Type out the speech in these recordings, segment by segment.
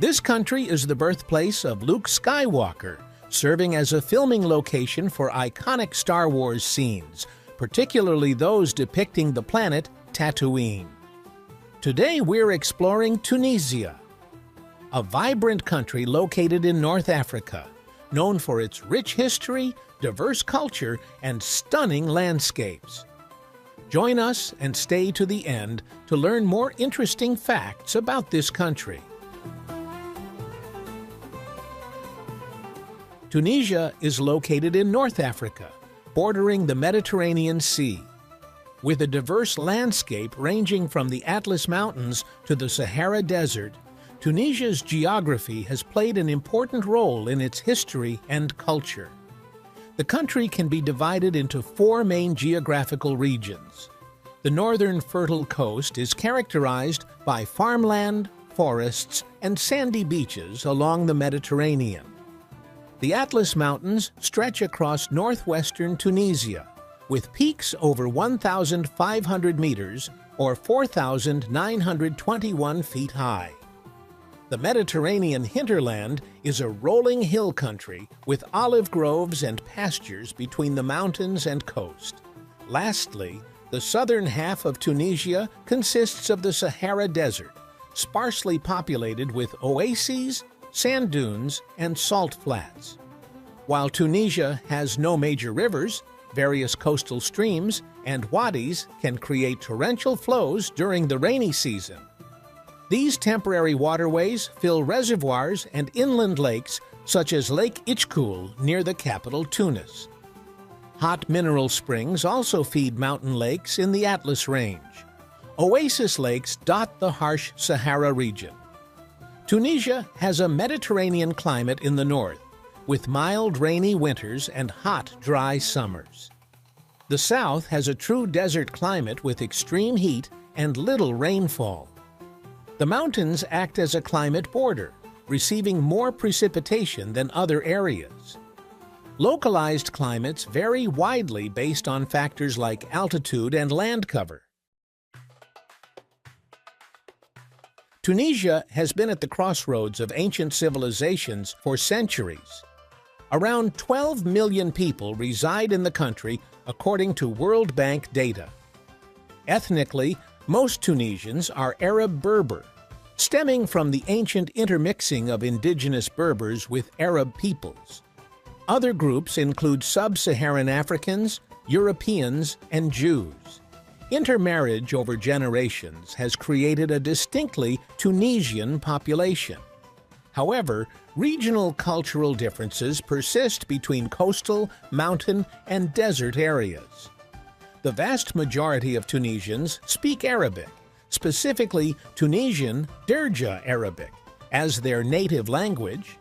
This country is the birthplace of Luke Skywalker, serving as a filming location for iconic Star Wars scenes, particularly those depicting the planet Tatooine. Today we're exploring Tunisia, a vibrant country located in North Africa, known for its rich history, diverse culture, and stunning landscapes. Join us and stay to the end to learn more interesting facts about this country. Tunisia is located in North Africa, bordering the Mediterranean Sea. With a diverse landscape ranging from the Atlas Mountains to the Sahara Desert, Tunisia's geography has played an important role in its history and culture. The country can be divided into four main geographical regions. The northern fertile coast is characterized by farmland, forests, and sandy beaches along the Mediterranean. The Atlas Mountains stretch across northwestern Tunisia, with peaks over 1,500 meters or 4,921 feet high. The Mediterranean hinterland is a rolling hill country with olive groves and pastures between the mountains and coast. Lastly, the southern half of Tunisia consists of the Sahara Desert, sparsely populated with oases, sand dunes, and salt flats. While Tunisia has no major rivers, various coastal streams and wadis can create torrential flows during the rainy season. These temporary waterways fill reservoirs and inland lakes such as Lake Ichkul near the capital Tunis. Hot mineral springs also feed mountain lakes in the Atlas Range. Oasis lakes dot the harsh Sahara region. Tunisia has a Mediterranean climate in the north, with mild rainy winters and hot dry summers. The south has a true desert climate with extreme heat and little rainfall. The mountains act as a climate border, receiving more precipitation than other areas. Localized climates vary widely based on factors like altitude and land cover. Tunisia has been at the crossroads of ancient civilizations for centuries. Around 12 million people reside in the country according to World Bank data. Ethnically, most Tunisians are Arab Berber, stemming from the ancient intermixing of indigenous Berbers with Arab peoples. Other groups include sub-Saharan Africans, Europeans, and Jews. Intermarriage over generations has created a distinctly Tunisian population. However, regional cultural differences persist between coastal, mountain, and desert areas. The vast majority of Tunisians speak Arabic, specifically Tunisian Darija Arabic, as their native language.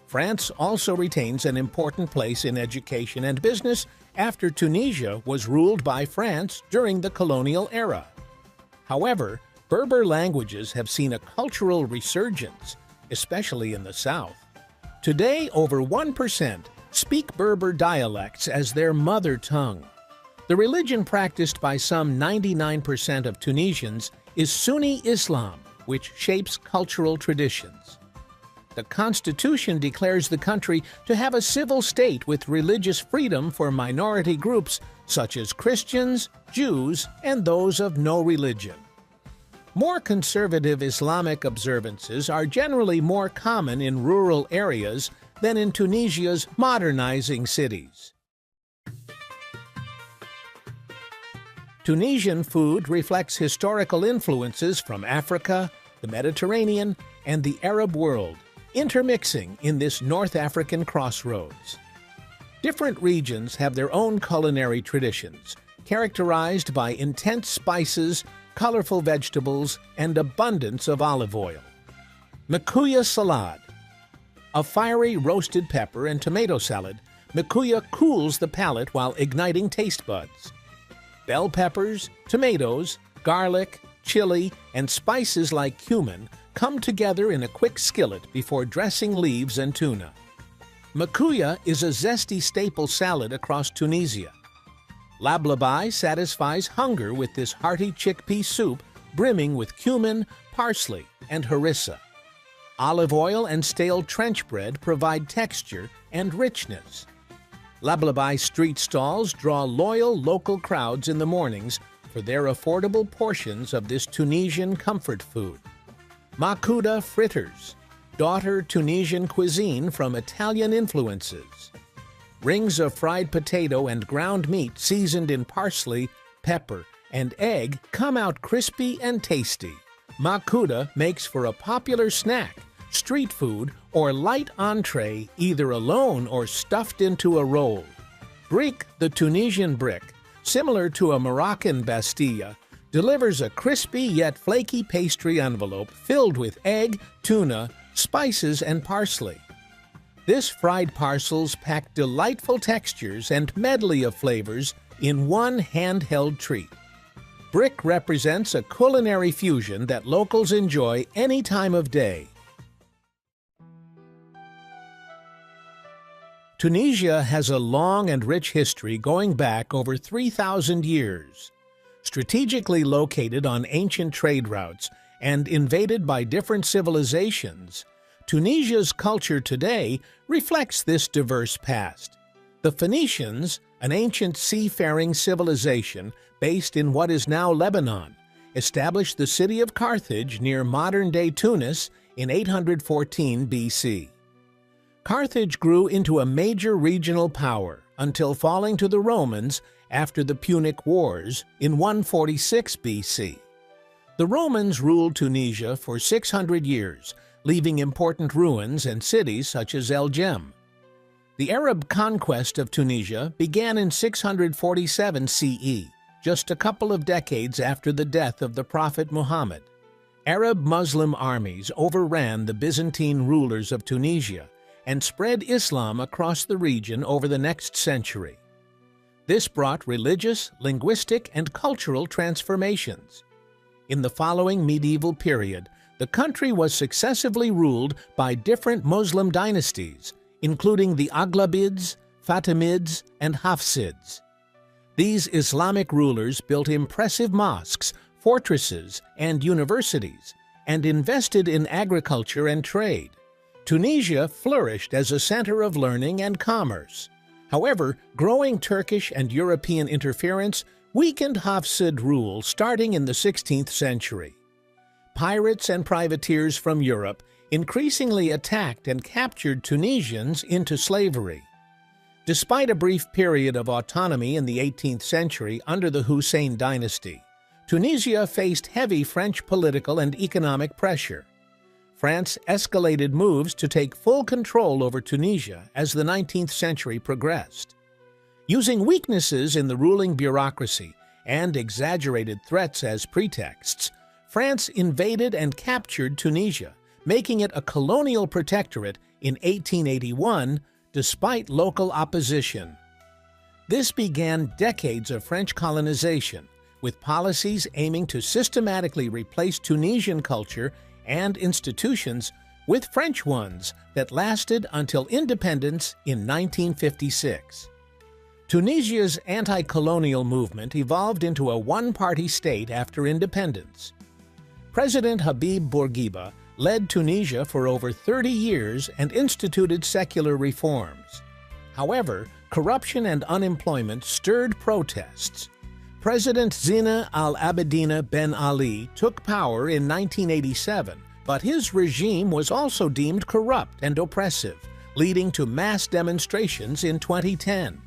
France also retains an important place in education and business after Tunisia was ruled by France during the colonial era. However, Berber languages have seen a cultural resurgence, especially in the south. Today, over 1% speak Berber dialects as their mother tongue. The religion practiced by some 99% of Tunisians is Sunni Islam, which shapes cultural traditions. The Constitution declares the country to have a civil state with religious freedom for minority groups such as Christians, Jews, and those of no religion. More conservative Islamic observances are generally more common in rural areas than in Tunisia's modernizing cities. Tunisian food reflects historical influences from Africa, the Mediterranean, and the Arab world, intermixing in this North African crossroads. Different regions have their own culinary traditions, characterized by intense spices, colorful vegetables, and abundance of olive oil. Mikuya salad. A fiery roasted pepper and tomato salad, mikuya cools the palate while igniting taste buds. Bell peppers, tomatoes, garlic, chili, and spices like cumin come together in a quick skillet before dressing leaves and tuna. Mikuya is a zesty staple salad across Tunisia. Lablabai satisfies hunger with this hearty chickpea soup brimming with cumin, parsley, and harissa. Olive oil and stale trench bread provide texture and richness. Lablabai street stalls draw loyal local crowds in the mornings for their affordable portions of this Tunisian comfort food. Makuda fritters, daughter Tunisian cuisine from Italian influences. Rings of fried potato and ground meat seasoned in parsley, pepper, and egg come out crispy and tasty. Makuda makes for a popular snack, street food, or light entree either alone or stuffed into a roll. Brick, the Tunisian brick, similar to a Moroccan Bastilla, delivers a crispy yet flaky pastry envelope filled with egg, tuna, spices, and parsley. This fried parcels pack delightful textures and medley of flavors in one handheld treat. Brick represents a culinary fusion that locals enjoy any time of day. Tunisia has a long and rich history going back over 3,000 years. Strategically located on ancient trade routes and invaded by different civilizations, Tunisia's culture today reflects this diverse past. The Phoenicians, an ancient seafaring civilization based in what is now Lebanon, established the city of Carthage near modern-day Tunis in 814 BC. Carthage grew into a major regional power until falling to the Romans after the Punic Wars in 146 BC. The Romans ruled Tunisia for 600 years, leaving important ruins and cities such as El Jem. The Arab conquest of Tunisia began in 647 CE, just a couple of decades after the death of the Prophet Muhammad. Arab-Muslim armies overran the Byzantine rulers of Tunisia and spread Islam across the region over the next century. This brought religious, linguistic, and cultural transformations. In the following medieval period, the country was successively ruled by different Muslim dynasties, including the Aghlabids, Fatimids, and Hafsids. These Islamic rulers built impressive mosques, fortresses, and universities, and invested in agriculture and trade. Tunisia flourished as a center of learning and commerce. However, growing Turkish and European interference weakened Hafsid rule starting in the 16th century. Pirates and privateers from Europe increasingly attacked and captured Tunisians into slavery. Despite a brief period of autonomy in the 18th century under the Hussein dynasty, Tunisia faced heavy French political and economic pressure. France escalated moves to take full control over Tunisia as the 19th century progressed. Using weaknesses in the ruling bureaucracy and exaggerated threats as pretexts, France invaded and captured Tunisia, making it a colonial protectorate in 1881 despite local opposition. This began decades of French colonization, with policies aiming to systematically replace Tunisian culture and institutions with French ones that lasted until independence in 1956. Tunisia's anti-colonial movement evolved into a one-party state after independence. President Habib Bourguiba led Tunisia for over 30 years and instituted secular reforms. However, corruption and unemployment stirred protests. President Zine al-Abidine Ben Ali took power in 1987, but his regime was also deemed corrupt and oppressive, leading to mass demonstrations in 2010.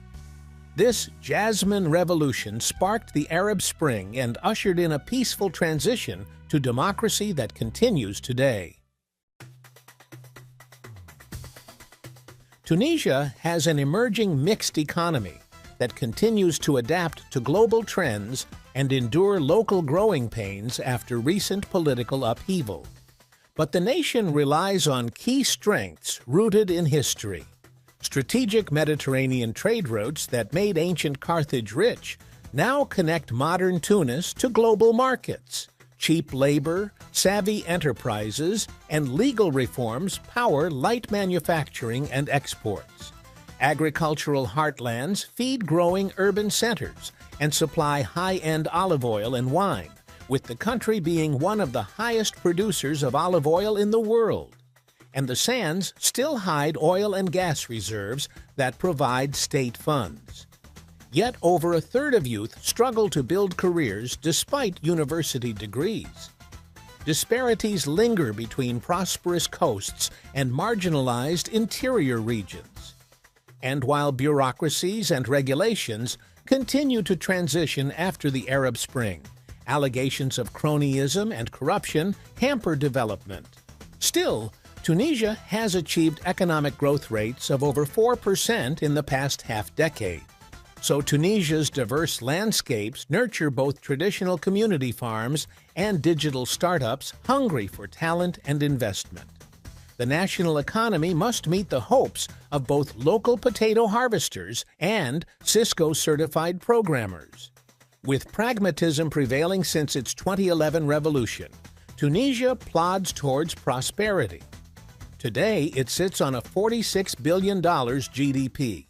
This Jasmine revolution sparked the Arab Spring and ushered in a peaceful transition to democracy that continues today. Tunisia has an emerging mixed economy that continues to adapt to global trends and endure local growing pains after recent political upheaval. But the nation relies on key strengths rooted in history. Strategic Mediterranean trade routes that made ancient Carthage rich now connect modern Tunis to global markets. Cheap labor, savvy enterprises, and legal reforms power light manufacturing and exports. Agricultural heartlands feed growing urban centers and supply high-end olive oil and wine, with the country being one of the highest producers of olive oil in the world. and the sands still hide oil and gas reserves that provide state funds. Yet over a third of youth struggle to build careers despite university degrees. Disparities linger between prosperous coasts and marginalized interior regions. And while bureaucracies and regulations continue to transition after the Arab Spring, allegations of cronyism and corruption hamper development. Still, Tunisia has achieved economic growth rates of over 4% in the past half-decade. So Tunisia's diverse landscapes nurture both traditional community farms and digital startups hungry for talent and investment. The national economy must meet the hopes of both local potato harvesters and Cisco-certified programmers. With pragmatism prevailing since its 2011 revolution, Tunisia plods towards prosperity. Today, it sits on a $46 billion GDP.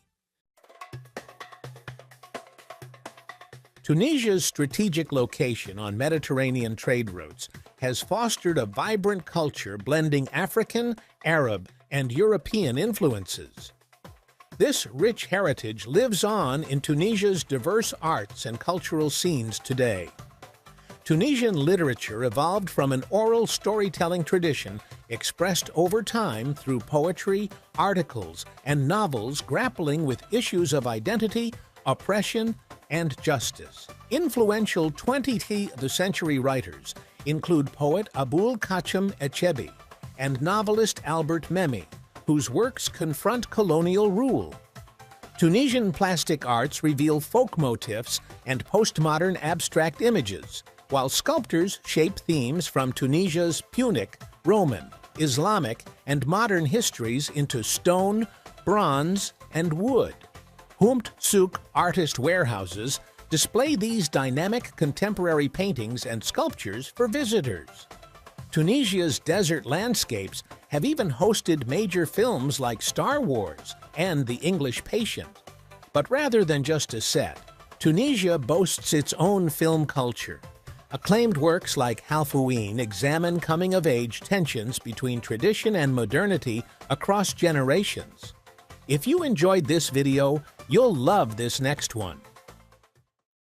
Tunisia's strategic location on Mediterranean trade routes has fostered a vibrant culture blending African, Arab, and European influences. This rich heritage lives on in Tunisia's diverse arts and cultural scenes today. Tunisian literature evolved from an oral storytelling tradition expressed over time through poetry, articles, and novels grappling with issues of identity, oppression, and justice. Influential 20th century writers include poet Abul Kachem Echebi and novelist Albert Memmi, whose works confront colonial rule. Tunisian plastic arts reveal folk motifs and postmodern abstract images, while sculptors shape themes from Tunisia's Punic, Roman, Islamic, and modern histories into stone, bronze, and wood. Humt Souk artist warehouses display these dynamic contemporary paintings and sculptures for visitors. Tunisia's desert landscapes have even hosted major films like Star Wars and The English Patient. But rather than just a set, Tunisia boasts its own film culture. Acclaimed works like Halfouine examine coming-of-age tensions between tradition and modernity across generations. If you enjoyed this video, you'll love this next one.